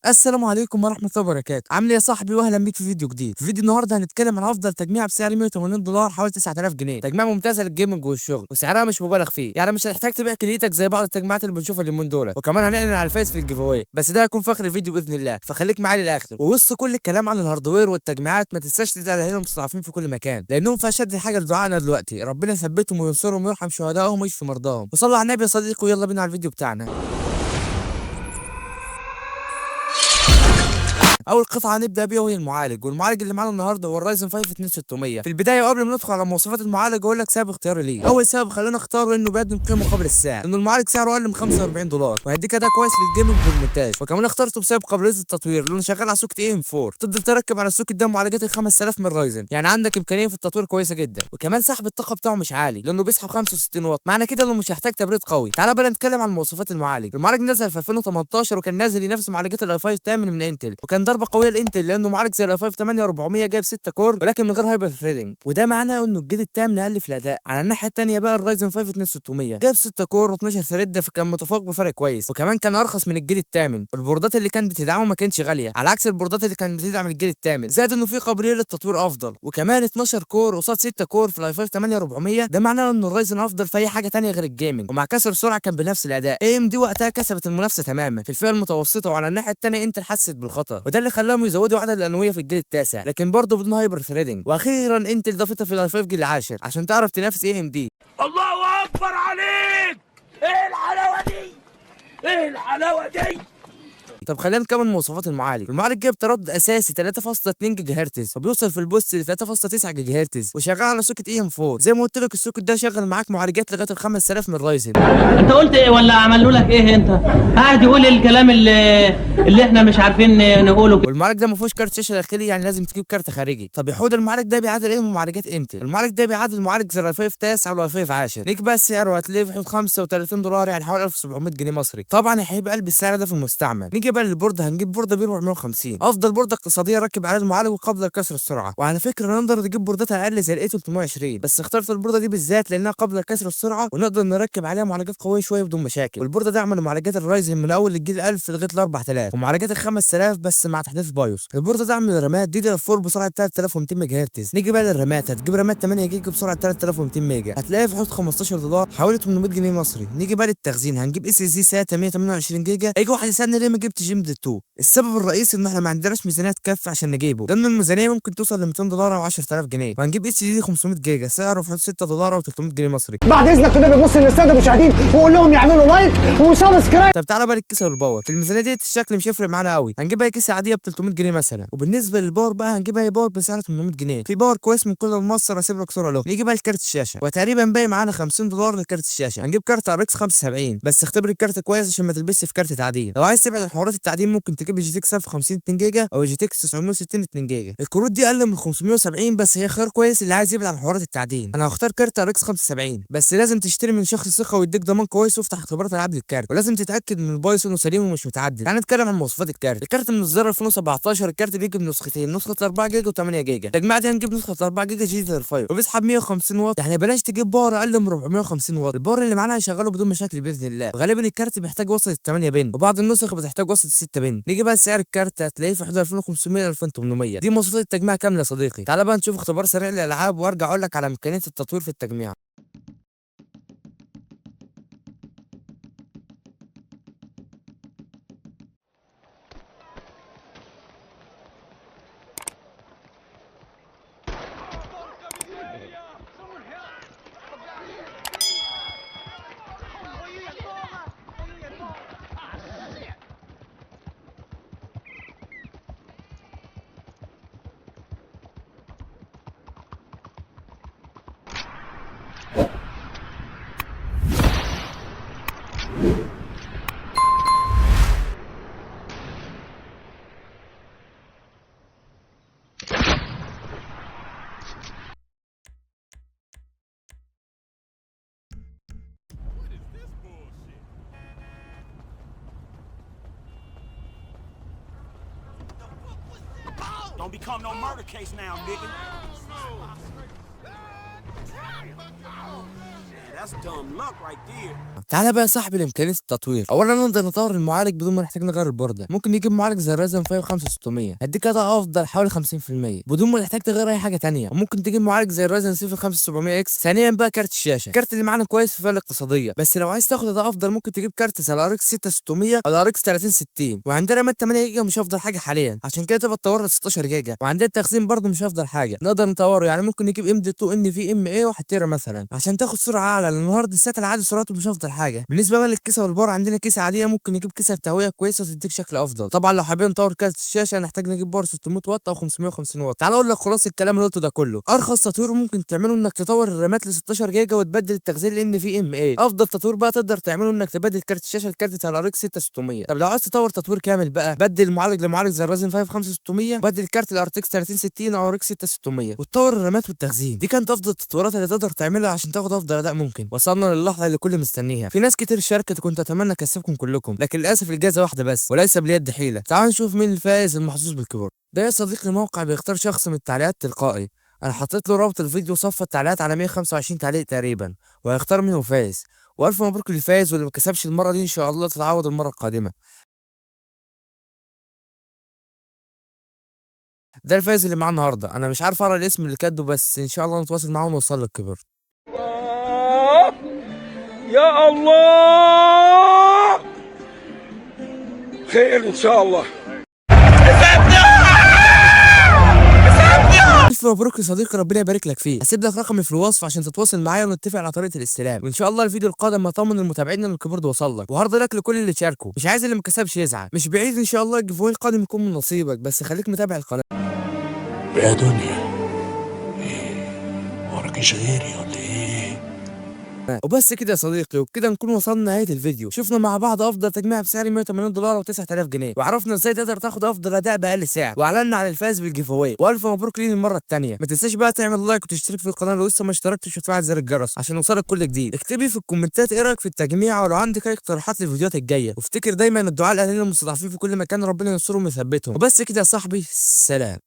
السلام عليكم ورحمة الله وبركاته. عامل ايه يا صاحبي؟ واهلا بيك في فيديو جديد. في فيديو النهارده هنتكلم عن افضل تجميع بسعر $180 حوالي 9000 جنيه. تجميع ممتازة للجيمنج والشغل وسعرها مش مبالغ فيه، يعني مش هتحتاج تبيع كليتك زي بعض التجميعات اللي بنشوفها اليومين دول. وكمان هنعلن على الفايز في الجيف اواي، بس ده هيكون في اخر الفيديو باذن الله، فخليك معايا للاخر. ووسط كل الكلام عن الهاردوير والتجميعات ما تنساش تدعي عليهم مستضعفين في كل مكان، لانهم في اشد حاجة لدعائنا دلوقتي. ربنا يثبتهم وينصرهم ويرحم شهدائهم ويشفي مرضاهم. وصلوا على النبي يا صديقي، ويلا بينا على الفيديو بتاعنا. اول قطعه هنبدا بيها وهي المعالج، والمعالج اللي معانا النهارده هو الرايزن 5 2600. في البدايه وقبل ما ندخل على مواصفات المعالج اقول لك سبب اختياري ليه. اول سبب خلينا اختاره انه بيقدم قيمه مقابل السعر، لان المعالج سعره اقل من $45 وهيديك اداء كويس للجيمنج والمونتاج. وكمان اخترته بسبب قابليه التطوير، لانه شغال على سوكت اي ام 4. تقدر تركب على السوكت ده معالجات ال 5000 من رايزن، يعني عندك امكانيه في التطوير كويسه جدا. وكمان سحب الطاقه بتاعه مش عالي، لانه بيسحب 65 واط، معنى كده انه مش هيحتاج تبريد قوي. تعال بقى نتكلم عن مواصفات المعالج. المعالج نزل في 2018 وكان نازل ينافس معالجات الاي 5 8 من انتل، وكان ضربه قويه لانتل لانه معالج زي الاي 5 8400 جايب 6 كور ولكن من غير هايبر ثريدنج، وده معناه انه الجيل الثامن اقل في الاداء. على الناحيه الثانيه بقى الرايزن 5 2600 جايب 6 كور و12 ثريد، فكان متفوق بفرق كويس، وكمان كان ارخص من الجيل الثامن. والبوردات اللي كانت بتدعمه ما كانتش غاليه على عكس البوردات اللي كانت بتدعم الجيل الثامن، زائد انه في قابليه للتطوير افضل. وكمان 12 كور قصاد 6 كور في الاي 5 8400، ده معناه ان الرايزن افضل في اي حاجه ثانيه غير الجيمنج. ومع كسر السرعه كان بنفس الاداء. اي ام دي وقتها كسبت المنافسه تماما في الفئه المتوسطه، وعلى الناحيه الثانيه انتل حست بالخطر، وده اللي خلاهم يزودوا عدد الانويه في الجيل التاسع، لكن برضه بدون هايبر ثريدنج. واخيرا انتل ضافتها في الاي 5 جيل العاشر عشان تعرف تنافس اي ام دي. الله اكبر عليك! ايه الحلاوه دي؟ ايه الحلاوه دي؟ طب خلينا نكمل مواصفات المعالج. المعالج جايب تردد اساسي 3.2 جيجا هرتز، وبيوصل في البوست ل 3.9 جيجا هرتز، وشغال على سوكت اي ام 4. زي ما قلت لك السوكت ده شغال معاك معالجات لغايه ال 5000 من رايزن. انت قلت ايه ولا عملوا لك ايه؟ انت قاعد يقول الكلام اللي احنا مش عارفين نقوله. والمعالج ده ما فيهوش كارت شاشه داخلي، يعني لازم تجيب كارت خارجي. طب يحود المعالج ده بيعادل ايه من معالجات انتل؟ المعالج ده بيعادل معالج زي الاي 5 9 والاي 5 10. ليك بقى السعر وهتلاقيه في حدود $35، يعني حوالي 1700 جنيه مصري. طبعا هيبقى قلب السعر ده في المستعمل. نيجي بقى للبورد، هنجيب بورده ب 450، افضل بورده اقتصاديه ركب عليها المعالج وقابله لكسر السرعه. وعلى فكره نقدر نجيب بوردات اقل زي الاي 320، بس اخترت البورده دي بالذات لانها قابله لكسر السرعه ونقدر نركب عليها معالجات قويه شويه بدون مشاكل. والبورده داعمه لمعالجات الرايزن من اول الجيل 1000 لغايه ال 4000، ومعالجات ال 5000 بس مع تحديث بايوس. البورده داعمه للرامات دي دي 4 بسرعه 3200 ميجا هرتز. نيجي بقى للرامات، هتجيب رامات 8 جيجا بسرعه 3200 ميجا، هتلاقيها في حدود $15 حوالي 800 جنيه مصري. نيجي بقى للتخزين، هنجيب اس اس دي ساتا 128 جيجا. هيجي واحد يسالني ليه ما جبتش جيمد 2؟ السبب الرئيسي ان احنا ما عندناش ميزانيه تكفي عشان نجيبه، لان الميزانيه ممكن توصل ل $200 او 10000 جنيه. وهنجيب اس دي 500 جيجا سعره في حدود $6 او 300 جنيه مصري. بعد اذنك كده بنبص للساده المشاهدين وقول لهم يعملوا لايك وسبسكرايب. طب تعالى بقى للكيسه والباور. في الميزانيه ديت الشكل مش هيفرق معانا قوي، هنجيبها كيسه عاديه ب 300 جنيه مثلا. وبالنسبه للباور بقى هنجيبها باور بسعر 800 جنيه. في باور كويس من كل المصر، هسيب لك صوره له. نيجي بقى لكارت الشاشه، وتقريبا باقي معانا $50 لكارت الشاشه. هنجيب كارت ار اكس 75، بس اختبر الكارت كويس عشان ما تلبسش في كارت تعدين. لو عايز تبعد عن حوارات التعدين ممكن تجيب جي تي اكس 1050 2 جيجا او جي تي اكس 960 2 جيجا. الكروت دي اقل من 570، بس هي خيار كويس اللي عايز يبعد عن حوارات التعدين. انا هختار كارت ار اكس 75، بس لازم تشتري من شخص ثقه ويديك ضمان كويس وافتح اختبارات العاب للكارت، ولازم تتاكد من البايوس انه سليم ومش متعدل. تعال نتكلم عن مواصفات الكارت. الكارت من اصدار 2017. الكارت بيجي بنسختين، نسخه 4 جيجا و8 جيجا. التجميع دي هنجيب نسخه 4 جيجا جي دي 5 وبيسحب 150 واط، يعني بلاش تجيب باور اقل من 450 واط. الباور اللي معانا هيشغله بدون مشاكل باذن الله. وغالبا الكارت بيحتاج وصلة 8 بن، وبعض النسخ بتحتاج وصلة 6 بن. نيجي بقى لسعر الكارت، هتلاقيه في حدود 2500 ل 2800. دي مواصفات التجميع كامله يا صديقي. تعال بقى نشوف اختبار سريع للالعاب وارجع اقول لك على امكانيه التطوير في التجميع. Don't become no murder case now, nigga. تعالى بقى يا صاحبي لامكانيه التطوير. اولا نقدر نطور المعالج بدون ما نحتاج نغير البورده. ممكن نجيب معالج زي الرايزن 5 5600 هديك اداء افضل حوالي 50% بدون ما نحتاج تغير اي حاجه ثانيه. وممكن تجيب معالج زي الرايزن 7 5700 اكس. ثانيا بقى كارت الشاشه، الكارت اللي معانا كويس في الفئه الاقتصاديه، بس لو عايز تاخد اداء افضل ممكن تجيب كارت زي الار اكس 6600 او الار اكس 3060. وعندنا رامات 8 جيجا مش افضل حاجه حاليا، عشان كده تبقى تطور ل 16 جيجا. وعندنا التخزين برضه مش افضل حاجه، نقدر نطوره. يعني ممكن نجيب ام دي 2 ان في ام اي 1 تيرا مثلا عشان تاخد سرعه اعلى، لان الهارد السات العادي سرعته مش افضل حاجه. بالنسبه بقى للكيسه والبار، عندنا كيسه عاديه ممكن نجيب كيسه بتهويه كويسه وتديك شكل افضل. طبعا لو حابين نطور كارت الشاشه هنحتاج نجيب بار 600 واط او 550 واط. تعال اقول لك خلاص الكلام اللي قلته ده كله. ارخص تطوير ممكن تعمله انك تطور الرامات ل 16 جيجا وتبدل التخزين لان في ام اي. افضل تطوير بقى تقدر تعمله انك تبدل كارت الشاشه لكارت بتاع الار اكس 6600. طب لو عايز تطور تطوير كامل بقى، بدل المعالج لمعالج زي الرايزن 5 5600، بدل كارت الار اكس 3060 او ار اكس 6600 وتطور الرامات والتخزين. دي كانت افضل التطويرات اللي تقدر تعملها عشان تاخد افضل اداء ممكن. وصلنا للحظه اللي كل مستنيها. في ناس كتير شاركت وكنت اتمنى اكسبكم كلكم، لكن للاسف الجائزه واحده بس وليس باليد حيله. تعالوا نشوف مين الفائز المحظوظ بالكيبورد. ده يا صديقي موقع بيختار شخص من التعليقات تلقائي. انا حطيت له رابط الفيديو وصفى التعليقات على 125 تعليق تقريبا، وهيختار منهم فايز. والف مبروك للفايز، واللي ما كسبش المره دي ان شاء الله تتعوض المره القادمه. ده الفايز اللي معاه النهارده. انا مش عارف اقرا الاسم اللي كاتبه، بس ان شاء الله نتواصل معاه ونوصل للكيبورد. يا الله، خير ان شاء الله. الف مبروك يا صديقي، ربنا يبارك لك فيه. هسيب لك رقمي في الوصف عشان تتواصل معايا ونتفق على طريقه الاستلام. وان شاء الله الفيديو القادم هطمن المتابعين ان الكيبورد وصل لك، وهارد لك لكل اللي شاركوا. مش عايز اللي ما كسبش يزعل. مش بعيد ان شاء الله الجيف اواي القادم يكون من نصيبك، بس خليك متابع القناه. يا دنيا، ايه وراكيش غيري ولا ايه؟ وبس كده يا صديقي، وبكده نكون وصلنا لنهايه الفيديو. شفنا مع بعض افضل تجميع بسعر 180 دولار و9000 جنيه، وعرفنا ازاي تقدر تاخد افضل اداء باقل سعر، واعلنا عن الفائز بالجيف اواي. والف مبروك ليه المره الثانيه. ما تنساش بقى تعمل لايك وتشترك في القناه لو لسه ما اشتركتش، وتفعل زر الجرس عشان يوصلك كل جديد. اكتبي في الكومنتات ايه رايك في التجميع، ولو عندك اي اقتراحات للفيديوهات الجايه. وافتكر دايما الدعاء لاهالينا المستضعفين في كل مكان، ربنا ينصرهم ويثبتهم. وبس كده يا صاحبي، سلام.